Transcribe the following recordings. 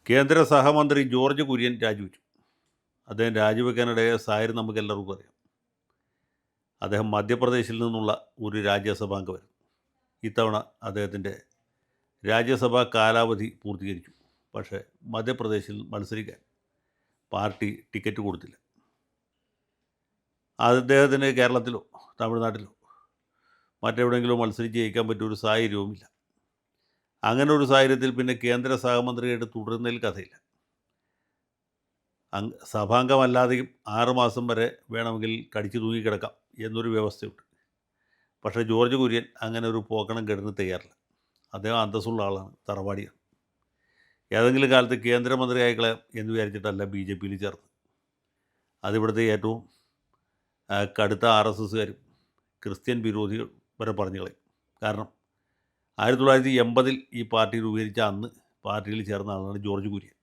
കേന്ദ്ര സഹമന്ത്രി ജോർജ് കുര്യൻ രാജിവെച്ചു. അദ്ദേഹം രാജിവെക്കാനിടയായ സാഹചര്യം നമുക്കെല്ലാവർക്കും അറിയാം. അദ്ദേഹം മധ്യപ്രദേശിൽ നിന്നുള്ള ഒരു രാജ്യസഭാംഗമായിരുന്നു. ഇത്തവണ അദ്ദേഹത്തിൻ്റെ രാജ്യസഭാ കാലാവധി പൂർത്തീകരിച്ചു. പക്ഷേ മധ്യപ്രദേശിൽ മത്സരിക്കാൻ പാർട്ടി ടിക്കറ്റ് കൊടുത്തില്ല. അദ്ദേഹത്തിന് കേരളത്തിലോ തമിഴ്നാട്ടിലോ മറ്റെവിടെയെങ്കിലും മത്സരിച്ച് ജയിക്കാൻ പറ്റിയൊരു സാഹചര്യവുമില്ല. അങ്ങനെ ഒരു സാഹചര്യത്തിൽ പിന്നെ കേന്ദ്ര സഹമന്ത്രിയായിട്ട് തുടരുന്നതിൽ കഥയില്ല. സഭാംഗമല്ലാതെയും 6 മാസം വരെ വേണമെങ്കിൽ കടിച്ചു തൂങ്ങിക്കിടക്കാം എന്നൊരു വ്യവസ്ഥയുണ്ട്. പക്ഷേ ജോർജ് കുര്യൻ അങ്ങനെ ഒരു പോക്കണം കെടുന്ന് തയ്യാറില്ല. അദ്ദേഹം അന്തസ്സുള്ള ആളാണ്, തറവാടിയാണ്. ഏതെങ്കിലും കാലത്ത് കേന്ദ്രമന്ത്രി ആയിക്കളയാം എന്ന് വിചാരിച്ചിട്ടല്ല BJP യിൽ ചേർന്നത്. അതിവിടുത്തെ ഏറ്റവും കടുത്ത RSSകാരും ക്രിസ്ത്യൻ വിരോധികൾ വരെ പറഞ്ഞു കളയും. കാരണം 1980 ഈ പാർട്ടി രൂപീകരിച്ച അന്ന് പാർട്ടിയിൽ ചേർന്ന ആളാണ് ജോർജ് കുര്യൻ.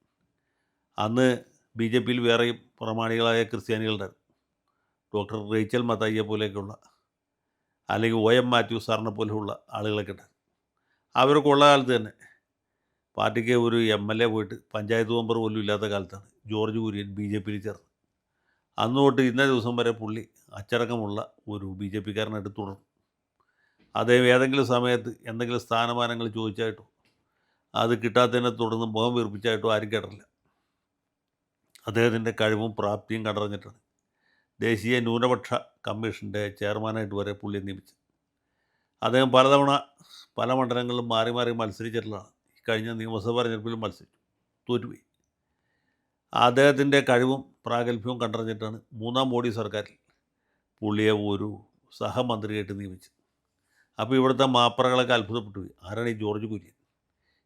അന്ന് BJP യിൽ വേറെയും പ്രമാണികളായ ക്രിസ്ത്യാനികളുണ്ടായിരുന്നു. ഡോക്ടർ റേച്ചൽ മത്തായിയെ പോലെയൊക്കെയുള്ള, അല്ലെങ്കിൽ OM മാത്യൂസ് സാറിനെ പോലെയുള്ള ആളുകളൊക്കെ ഉണ്ടായിരുന്നു. അവരൊക്കെ ഉള്ള കാലത്ത് തന്നെ പാർട്ടിക്ക് ഒരു MLA പോയിട്ട് പഞ്ചായത്ത് മെമ്പർ പോലും ഇല്ലാത്ത കാലത്താണ് ജോർജ് കുര്യൻ BJP യിൽ ചേർന്നത്. അന്ന് തൊട്ട് ഇന്നേ ദിവസം വരെ പുള്ളി അച്ചടക്കമുള്ള ഒരു BJP കാരനായിട്ട് തുടർന്നു. അദ്ദേഹം ഏതെങ്കിലും സമയത്ത് എന്തെങ്കിലും സ്ഥാനമാനങ്ങൾ ചോദിച്ചായിട്ടോ അത് കിട്ടാത്തതിനെ തുടർന്ന് മുഖം വീർപ്പിച്ചായിട്ടോ ആരും കേട്ടിട്ടില്ല. അദ്ദേഹത്തിൻ്റെ കഴിവും പ്രാപ്തിയും കണ്ടറിഞ്ഞിട്ടാണ് ദേശീയ ന്യൂനപക്ഷ കമ്മീഷൻ്റെ ചെയർമാനായിട്ട് വരെ പുള്ളിയെ നിയമിച്ചത്. അദ്ദേഹം പലതവണ പല മണ്ഡലങ്ങളിലും മാറി മാറി മത്സരിച്ചിട്ടുള്ളതാണ്. കഴിഞ്ഞ നിയമസഭാ തെരഞ്ഞെടുപ്പിലും മത്സരിച്ചു, തോറ്റുപോയി. അദ്ദേഹത്തിൻ്റെ കഴിവും പ്രാഗൽഭ്യവും കണ്ടറിഞ്ഞിട്ടാണ് 3ാം മോഡി സർക്കാരിൽ പുള്ളിയെ ഒരു സഹമന്ത്രിയായിട്ട് നിയമിച്ചത്. അപ്പോൾ ഇവിടുത്തെ മാപ്പറകളൊക്കെ അത്ഭുതപ്പെട്ടു പോയി. ആരാണ് ഈ ജോർജ് കുര്യൻ?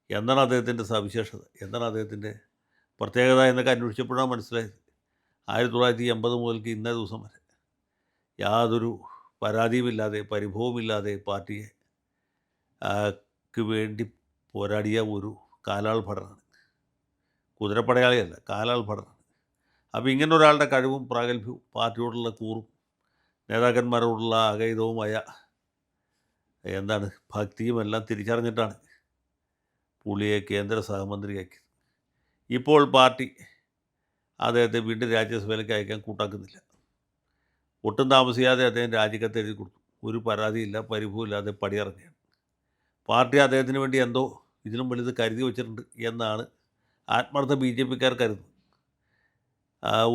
എന്താണ് അദ്ദേഹത്തിൻ്റെ സവിശേഷത? എന്താണ് അദ്ദേഹത്തിൻ്റെ പ്രത്യേകത എന്നൊക്കെ അന്വേഷിച്ചപ്പോഴാണ് മനസ്സിലായത് 1980 മുതൽക്ക് ഇന്നേ ദിവസം വരെ യാതൊരു പരാതിയുമില്ലാതെ പരിഭവമില്ലാതെ പാർട്ടിയെ വേണ്ടി പോരാടിയ ഒരു കാലാൾ ഭടനാണ്. കുതിരപ്പടയാളിയല്ല, കാലാൾ ഭടനാണ്. അപ്പോൾ ഇങ്ങനെ ഒരാളുടെ കഴിവും പ്രാഗൽഭ്യവും പാർട്ടിയോടുള്ള കൂറും നേതാക്കന്മാരോടുള്ള അകൈതവുമായ ഭക്തിയും എല്ലാം തിരിച്ചറിഞ്ഞിട്ടാണ് പുള്ളിയെ കേന്ദ്ര സഹമന്ത്രിയാക്കിയത്. ഇപ്പോൾ പാർട്ടി അദ്ദേഹത്തെ വീണ്ടും രാജ്യസഭയിലേക്ക് അയക്കാൻ കൂട്ടാക്കുന്നില്ല. ഒട്ടും താമസിയാതെ അദ്ദേഹം രാജിക്കത്ത് എഴുതി കൊടുത്തു. ഒരു പരാതിയില്ല, പരിഭവമില്ലാതെ പടിയിറങ്ങുകയാണ്. പാർട്ടി അദ്ദേഹത്തിന് വേണ്ടി എന്തോ ഇതിലും വലുത് കരുതി വച്ചിട്ടുണ്ട് എന്നാണ് ആത്മാർത്ഥ BJPക്കാർ കരുതുന്നത്.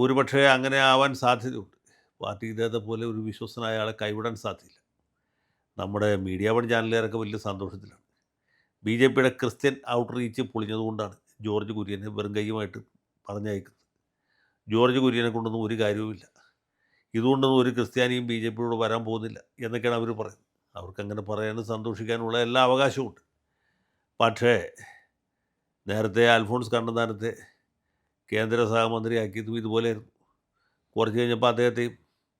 ഒരുപക്ഷെ അങ്ങനെ ആവാൻ സാധ്യതയുണ്ട്. പാർട്ടി ഇദ്ദേഹത്തെ പോലെ ഒരു വിശ്വസ്തനായ ആളെ കൈവിടാൻ സാധ്യതയില്ല. നമ്മുടെ മീഡിയ വൺ ചാനലുകാരൊക്കെ വലിയ സന്തോഷത്തിലാണ്. BJPയുടെ ക്രിസ്ത്യൻ ഔട്ട്റീച്ച് പൊളിഞ്ഞതുകൊണ്ടാണ് ജോർജ് കുര്യനെ വെറും കൈയുമായിട്ട് പറഞ്ഞയക്കുന്നത്. ജോർജ് കുര്യനെ കൊണ്ടൊന്നും ഒരു കാര്യവുമില്ല, ഇതുകൊണ്ടൊന്നും ഒരു ക്രിസ്ത്യാനിയും BJPയോട് വരാൻ പോകുന്നില്ല എന്നൊക്കെയാണ് അവർ പറയുന്നത്. അവർക്കങ്ങനെ പറയാനും സന്തോഷിക്കാനുള്ള എല്ലാ അവകാശവുമുണ്ട്. പക്ഷേ നേരത്തെ അൽഫോൺസ് കണ്ണന്താനത്തെ കേന്ദ്ര സഹമന്ത്രിയാക്കിയതും ഇതുപോലെയായിരുന്നു. കുറച്ച് കഴിഞ്ഞപ്പോൾ അദ്ദേഹത്തെയും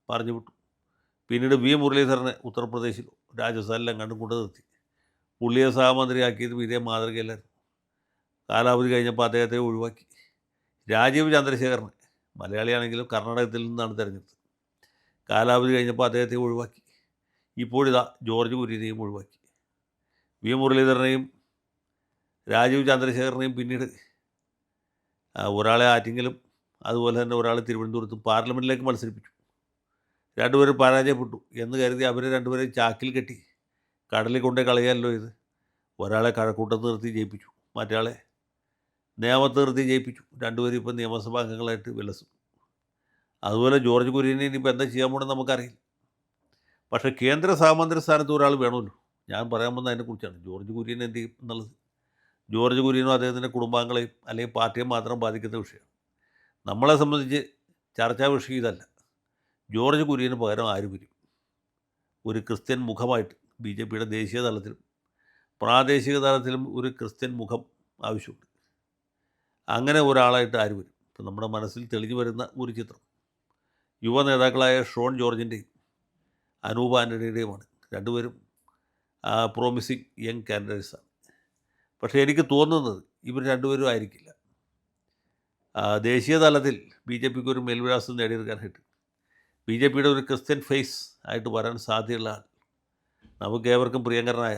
പറഞ്ഞു വിട്ടു. പിന്നീട് മുരളീധരനെ ഉത്തർപ്രദേശിലോ രാജസ്ഥാനിലും കണ്ടും കൊണ്ട് നിർത്തി. പുള്ളിയെ സഹമന്ത്രിയാക്കിയതും ഇതേ മാതൃകയിലായിരുന്നു. കാലാവധി കഴിഞ്ഞപ്പോൾ അദ്ദേഹത്തെ ഒഴിവാക്കി. രാജീവ് ചന്ദ്രശേഖരനെ, മലയാളിയാണെങ്കിലും കർണാടകത്തിൽ നിന്നാണ് തിരഞ്ഞെടുത്തത്, കാലാവധി കഴിഞ്ഞപ്പോൾ അദ്ദേഹത്തെ ഒഴിവാക്കി. ഇപ്പോഴിതാ ജോർജ് കുര്യനെയും ഒഴിവാക്കി. മുരളീധരനെയും രാജീവ് ചന്ദ്രശേഖരനെയും പിന്നീട് ഒരാളെ ആറ്റിങ്ങലും അതുപോലെ തന്നെ ഒരാളെ തിരുവനന്തപുരത്തും പാർലമെൻറ്റിലേക്ക് മത്സരിപ്പിച്ചു. രണ്ടുപേരും പരാജയപ്പെട്ടു എന്ന് കരുതി അവരെ രണ്ടുപേരെയും ചാക്കിൽ കെട്ടി കടലിൽ കൊണ്ടേ കളയാമല്ലോ ഇത്. ഒരാളെ കഴക്കൂട്ടത്ത് നിർത്തി ജയിപ്പിച്ചു, മറ്റയാളെ നേമത്ത് നിർത്തി ജയിപ്പിച്ചു. രണ്ടുപേരും ഇപ്പം നിയമസഭാ അംഗങ്ങളായിട്ട് വിലസും. അതുപോലെ ജോർജ് കുര്യനെ ഇനിയിപ്പോൾ എന്താ ചെയ്യാൻ പോകണമെന്ന് നമുക്കറിയില്ല. പക്ഷേ കേന്ദ്ര സഹമന്ത്രി സ്ഥാനത്ത് ഒരാൾ വേണമല്ലോ. ഞാൻ പറയാൻ വന്നത് അതിനെക്കുറിച്ചാണ്. ജോർജ് കുര്യൻ എന്ത് ചെയ്യും എന്നുള്ളത് ജോർജ് കുര്യനും അദ്ദേഹത്തിൻ്റെ കുടുംബാംഗങ്ങളെയും അല്ലെങ്കിൽ പാർട്ടിയെ മാത്രം ബാധിക്കുന്ന വിഷയമാണ്. നമ്മളെ സംബന്ധിച്ച് ചർച്ചാ വിഷയം ഇതല്ല. ജോർജ് കുര്യന് പകരം ആര് വരും? ഒരു ക്രിസ്ത്യൻ മുഖമായിട്ട് BJPയുടെ ദേശീയ തലത്തിലും പ്രാദേശിക തലത്തിലും ഒരു ക്രിസ്ത്യൻ മുഖം ആവശ്യമുണ്ട്. അങ്ങനെ ഒരാളായിട്ട് ആര് വരും? ഇപ്പം നമ്മുടെ മനസ്സിൽ തെളിഞ്ഞു വരുന്ന ഒരു ചിത്രം യുവ നേതാക്കളായ ഷോൺ ജോർജിൻ്റെയും അനൂപ് ആൻ്റണിയുടെയുമാണ്. രണ്ടുപേരും പ്രോമിസിങ് യങ് കാൻഡിഡേറ്റ്സാണ്. പക്ഷേ എനിക്ക് തോന്നുന്നത് ഇവർ രണ്ടുപേരും ആയിരിക്കില്ല. ദേശീയ തലത്തിൽ BJPക്ക് ഒരു മേൽവിലാസം നേടിയെടുക്കാനായിട്ട് BJPയുടെ ഒരു ക്രിസ്ത്യൻ ഫേസ് ആയിട്ട് വരാൻ സാധ്യതയുള്ള ആൾ നമുക്ക് ഏവർക്കും പ്രിയങ്കരനായ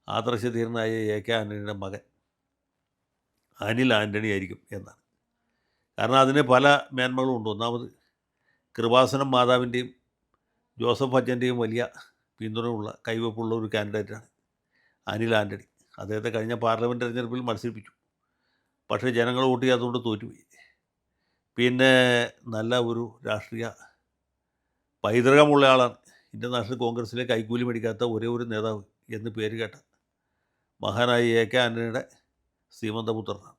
ആദർശധീരനായ AK ആൻ്റണിയുടെ മകൻ അനിൽ ആൻ്റണി ആയിരിക്കും എന്നാണ്. കാരണം അതിന് പല മേന്മകളും ഉണ്ട്. ഒന്നാമത് കൃപാസനം മാതാവിൻ്റെയും ജോസഫ് അച്ഛൻ്റെയും വലിയ പിന്തുണയുള്ള കൈവപ്പുള്ള ഒരു കാൻഡിഡേറ്റാണ് അനിൽ ആൻ്റണി. അദ്ദേഹത്തെ കഴിഞ്ഞ പാർലമെൻറ്റ് തെരഞ്ഞെടുപ്പിൽ മത്സരിപ്പിച്ചു. പക്ഷേ ജനങ്ങൾ വോട്ട് ചെയ്യാത്തതുകൊണ്ട് തോറ്റുപോയി. പിന്നെ നല്ല ഒരു രാഷ്ട്രീയ പൈതൃകമുള്ള ആളാണ്. ഇന്ത്യൻ നാഷണൽ കോൺഗ്രസ്സിലെ കൈക്കൂലി മേടിക്കാത്ത ഒരേ ഒരു നേതാവ് എന്ന് പേര് കേട്ട മഹാനായ എ.കെ. ആൻ്റണിയുടെ സീമന്തപുത്രനാണ്.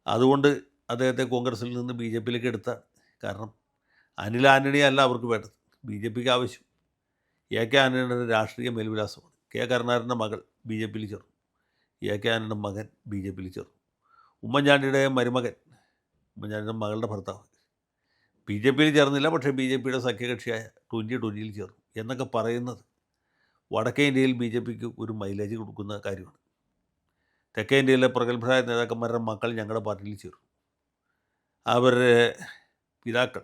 അതുകൊണ്ട് അദ്ദേഹത്തെ കോൺഗ്രസ്സിൽ നിന്ന് ബി.ജെ.പിയിലേക്ക് എടുത്താണ്. കാരണം അനിൽ ആൻ്റണി അല്ല അവർക്ക് വേണ്ടത്. ബി.ജെ.പിക്ക് ആവശ്യം എ.കെ. ആൻ്റണിയുടെ രാഷ്ട്രീയ മേൽവിലാസമാണ്. കെ. കരുണാകരൻ്റെ മകൾ ബി.ജെ.പിയിൽ ചേർന്നു. എ.കെ. ആൻ്റണിയുടെ മകൻ ബി.ജെ.പിയിൽ ചേർന്നു. ഉമ്മൻചാണ്ടിയുടെ മരുമകൻ, ഉമ്മൻചാണ്ടിയുടെ മകളുടെ ഭർത്താവ് ബി.ജെ.പിയിൽ ചേർന്നില്ല. പക്ഷേ ബി.ജെ.പിയുടെ സഖ്യകക്ഷിയായ 2020 ചേർന്നു എന്നൊക്കെ പറയുന്നത് വടക്കേ ഇന്ത്യയിൽ ബി.ജെ.പിക്ക് ഒരു മൈലേജ് കൊടുക്കുന്ന കാര്യമാണ്. തെക്കേ ഇന്ത്യയിലെ പ്രഗത്ഭരായ നേതാക്കന്മാരുടെ മക്കൾ ഞങ്ങളുടെ പാർട്ടിയിൽ ചേർന്നു. അവരുടെ പിതാക്കൾ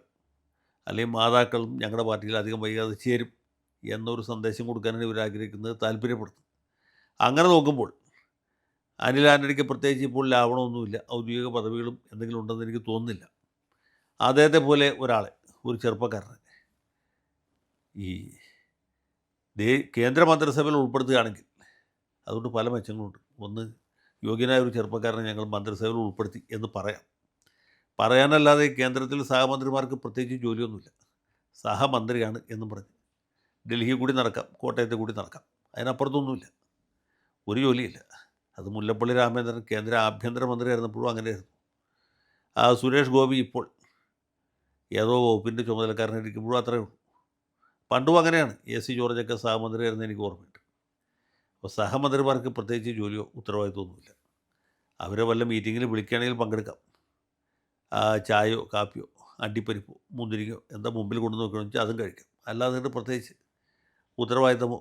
അല്ലെങ്കിൽ മാതാക്കളും ഞങ്ങളുടെ പാർട്ടിയിൽ അധികം വൈകാതെ ചേരും എന്നൊരു സന്ദേശം കൊടുക്കാനാണ് ഇവർ ആഗ്രഹിക്കുന്നത്, താല്പര്യപ്പെടുന്നു. അങ്ങനെ നോക്കുമ്പോൾ അനിൽ ആൻ്റണിക്ക് പ്രത്യേകിച്ച് ഇപ്പോൾ ലാവണമൊന്നുമില്ല. ഔദ്യോഗിക പദവികളും എന്തെങ്കിലും ഉണ്ടെന്ന് എനിക്ക് തോന്നുന്നില്ല. അദ്ദേഹത്തെ പോലെ ഒരാളെ, ഒരു ചെറുപ്പക്കാരനെ ഈ കേന്ദ്ര മന്ത്രിസഭയിൽ ഉൾപ്പെടുത്തുകയാണെങ്കിൽ അതുകൊണ്ട് പല മെച്ചങ്ങളുണ്ട്. ഒന്ന്, യോഗ്യനായ ഒരു ചെറുപ്പക്കാരനെ ഞങ്ങൾ മന്ത്രിസഭയിൽ ഉൾപ്പെടുത്തി എന്ന് പറയാനല്ലാതെ കേന്ദ്രത്തിൽ സഹമന്ത്രിമാർക്ക് പ്രത്യേകിച്ച് ജോലിയൊന്നുമില്ല. സഹമന്ത്രിയാണ് എന്നും പറഞ്ഞ് ഡൽഹി കൂടി നടക്കാം, കോട്ടയത്തെ കൂടി നടക്കാം, അതിനപ്പുറത്തൊന്നുമില്ല, ഒരു ജോലിയില്ല. അത് മുല്ലപ്പള്ളി രാമചന്ദ്രൻ കേന്ദ്ര ആഭ്യന്തരമന്ത്രി ആയിരുന്നപ്പോഴും അങ്ങനെയായിരുന്നു. സുരേഷ് ഗോപി ഇപ്പോൾ ഏതോ വകുപ്പിൻ്റെ ചുമതലക്കാരനായിരിക്കുമ്പോഴും അത്രയേ ഉള്ളൂ. പണ്ടും അങ്ങനെയാണ്. എ.സി. ജോർജൊക്കെ സഹമന്ത്രിയായിരുന്നു, എനിക്ക് ഓർമ്മയുണ്ട്. അപ്പോൾ സഹമന്ത്രിമാർക്ക് പ്രത്യേകിച്ച് ജോലിയോ ഉത്തരവാദിത്വമൊന്നുമില്ല. അവരെ വല്ല മീറ്റിങ്ങിൽ വിളിക്കുകയാണെങ്കിൽ പങ്കെടുക്കാം. ചായയോ കാപ്പിയോ അണ്ടിപ്പരിപ്പോ മുന്തിരിക്കോ എന്താ മുമ്പിൽ കൊണ്ടു നോക്കുകയാണെന്ന് വെച്ചാൽ അതും കഴിക്കാം. അല്ലാതെ പ്രത്യേകിച്ച് ഉത്തരവാദിത്തമോ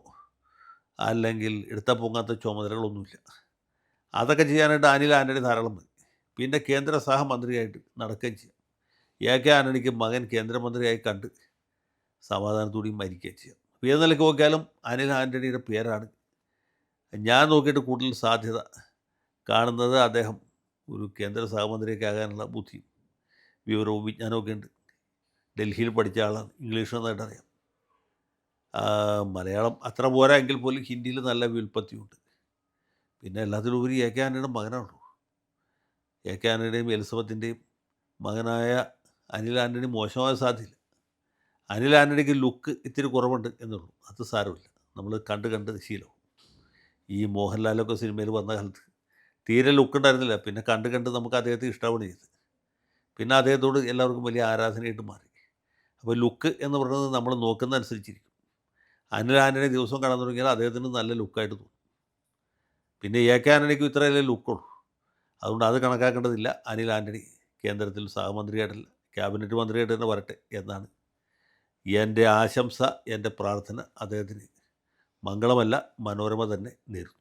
അല്ലെങ്കിൽ എടുത്താൽ പൊങ്ങാത്ത ചുമതലകളൊന്നുമില്ല. അതൊക്കെ ചെയ്യാനായിട്ട് അനിൽ ആൻ്റണി ധാരാളം മതി. പിന്നെ കേന്ദ്ര സഹമന്ത്രിയായിട്ട് നടക്കുകയും ചെയ്യാം. എ.കെ. ആൻ്റണിക്ക് മകൻ കേന്ദ്രമന്ത്രിയായി കണ്ട് സമാധാനത്തോടെയും മരിക്കുകയും ചെയ്യാം. അപ്പോൾ ഏത് നിലയ്ക്ക് നോക്കിയാലും അനിൽ ആൻ്റണിയുടെ പേരാണ് ഞാൻ നോക്കിയിട്ട് കൂടുതൽ സാധ്യത കാണുന്നത്. അദ്ദേഹം ഒരു കേന്ദ്ര സഹമന്ത്രിയൊക്കെ ആകാനുള്ള ബുദ്ധിയും വിവരവും വിജ്ഞാനമൊക്കെ ഉണ്ട്. ഡൽഹിയിൽ പഠിച്ച ആളാണ്, ഇംഗ്ലീഷ് നന്നായിട്ട് അറിയാം. മലയാളം അത്ര പോരാ എങ്കിൽ പോലും ഹിന്ദിയിൽ നല്ല വ്യുൽപ്പത്തിയുണ്ട്. പിന്നെ എല്ലാത്തിലുപരി എ.കെ. ആൻ്റണിയുടെ മകനാണല്ലോ. എ.കെ. ആൻ്റണിയുടെയും എലിസബത്തിൻ്റെയും മകനായ അനിൽ ആൻ്റണി മോശമായ സാധ്യതയില്ല. അനിൽ ആൻ്റണിക്ക് ലുക്ക് ഇത്തിരി കുറവുണ്ട് എന്നുള്ളൂ. അത് സാരമില്ല, നമ്മൾ കണ്ട് ശീലവും. ഈ മോഹൻലാലൊക്കെ സിനിമയിൽ വന്ന കാലത്ത് തീരെ ലുക്ക് ഉണ്ടായിരുന്നില്ല. പിന്നെ കണ്ട് നമുക്ക് അദ്ദേഹത്തെ ഇഷ്ടമാണ് ചെയ്തത്. പിന്നെ അദ്ദേഹത്തോട് എല്ലാവർക്കും വലിയ ആരാധനയായിട്ട് മാറി. അപ്പോൾ ലുക്ക് എന്ന് പറയുന്നത് നമ്മൾ നോക്കുന്നതനുസരിച്ചിരിക്കും. അനിൽ ആൻ്റണി ദിവസവും കാണാൻ തുടങ്ങിയാൽ അദ്ദേഹത്തിന് നല്ല ലുക്കായിട്ട് തോന്നും. പിന്നെ എ.കെ. ആൻ്റണിക്കും ഇത്രയല്ലേ ലുക്കുള്ളൂ. അതുകൊണ്ട് അത് കണക്കാക്കേണ്ടതില്ല. അനിൽ ആൻ്റണി കേന്ദ്രത്തിൽ സഹമന്ത്രിയായിട്ടല്ല, ക്യാബിനറ്റ് മന്ത്രിയായിട്ട് തന്നെ വരട്ടെ എന്നാണ് എൻ്റെ ആശംസ, എൻ്റെ പ്രാർത്ഥന. അദ്ദേഹത്തിന് മംഗളമല്ല മനോരമ തന്നെ നേരുന്നു.